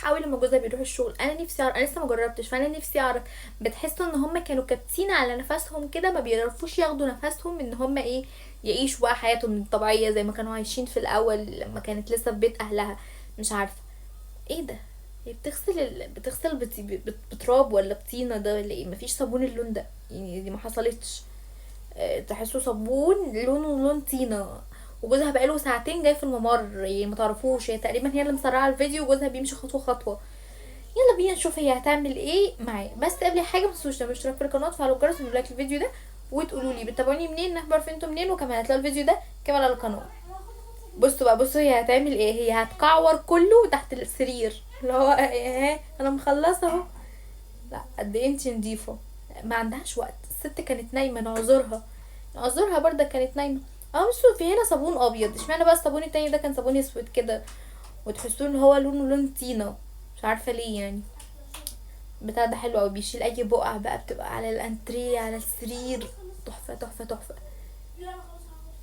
قوي لما جوزها بيروح الشغل. انا نفسي اعرف، انا لسه ما جربتش، فانا نفسي اعرف بتحسوا ان هم كانوا كابتين على نفسهم كده، ما بيعرفوش ياخدوا نفسهم ان هم ايه، يعيشوا بقى حياتهم الطبيعيه زي ما كانوا عايشين في الاول لما كانت لسه في بيت اهلها. مش عارفه ايه ده. هي بتغسل بتغسل بتراب ولا بطينه ده ولا ايه؟ مفيش صابون اللون ده يعني، دي ما حصلتش. تحسه صابون لونه لون طينه. وجوزها بقاله ساعتين جاي في الممر، يعني ما تعرفوش، هي تقريبا هي اللي مسرعه الفيديو وجوزها بيمشي خطوه خطوه. يلا بينا نشوف هي هتعمل ايه معاه. بس قبل حاجه متنسوش تعملوا اشتراك في القناه وتفعلوا الجرس ولايك الفيديو ده، وتقولوا لي بتابعوني منين، نخبر انتوا منين، وكمان هتلاقوا الفيديو ده كمان على القناه. بصوا بقى، بصوا هي هتعمل ايه. هي هتكعور كله تحت السرير اللي هو ايه، انا مخلصه اهو. لا قد ايه انتي نضيفه. ما عندهاش وقت الست، كانت نايمه، نعذرها. نعذرها برضه كانت نايمه. اه بصوا في هنا صابون ابيض، اشمعنى بقى الصابون التاني ده كان صابون اسود كده، وتحسوه ان هو لونه لون طينه. مش عارفه ليه يعني. بتاع ده حلو اوي، بيشيل اي بقع بقى بتبقى على الانتريه على السرير. تحفه تحفه تحفه.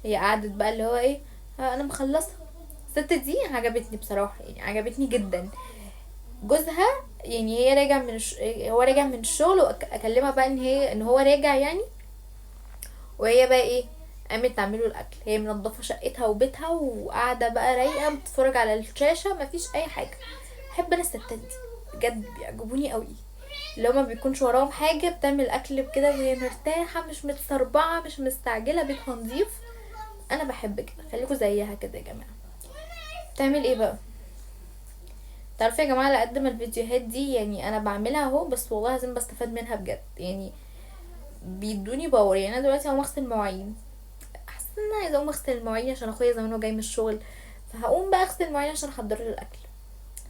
هي قعدت بقى اللي هو ايه، انا مخلصه. الست دي عجبتني بصراحه، يعني عجبتني جدا. جوزها يعني هي راجع من هو راجع من الشغل، واكلمها بقى ان هو راجع يعني. وهي بقى ايه، قامت تعمله الاكل، هي منضفه شقتها وبيتها وقاعده بقى رايقه بتتفرج على الشاشه، مفيش اي حاجه. بحب انا الستات دي بجد، بيعجبوني قوي. لو ما بيكونش وراهم حاجه بتعمل اكل كده وهي مرتاحه، مش متسربعه، مش مستعجله، بيتها نظيف. انا بحب كده، خليكوا زيها كده يا جماعه. بتعمل ايه بقى؟ تعرفوا يا جماعه، على قد ما الفيديوهات دي يعني انا بعملها اهو، بس والله لازم بستفاد منها بجد يعني. بيدوني باور. يعني انا دلوقتي هقوم اغسل مواعين، حاسه ان انا عايزه اقوم اغسل المواعين عشان اخويا زمانه جاي من الشغل، فهقوم بقى اغسل المواعين عشان احضر له الاكل.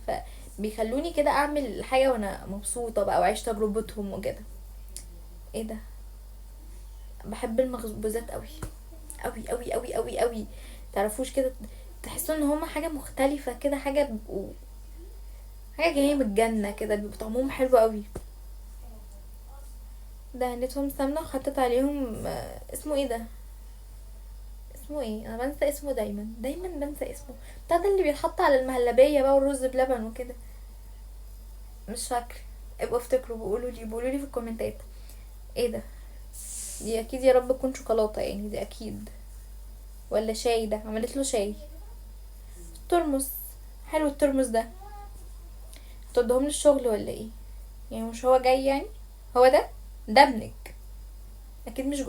فبيخلوني كده اعمل حاجه وانا مبسوطه بقى وعيش تجربتهم وكده. ايه ده. بحب المخبوزات قوي قوي قوي قوي قوي قوي. تعرفوش كده، تحسوا ان هما حاجه مختلفه كده، حاجه بيبقوا حاجه جايه من الجنه كده، بيبقوا طعمهم حلو قوي. دهنتهم سمنه وحطيت عليهم اسمه ايه ده، اسمه ايه، انا بنسى اسمه دايما دايما بنسى اسمه. بتاع ده اللي بيتحط على المهلبيه بقى والرز بلبن وكده. مش فاكره. ابقوا افتكروا، بقولوا لي في الكومنتات. ايه ده. دي اكيد يا رب تكون شوكولاته يعني، دي اكيد. ولا شاي، ده عملت له شاي. ترمس. حلو الترمس ده. هتوديهم للشغل ولا ايه؟ يعني مش هو جاي يعني. هو ده ابنك. اكيد مش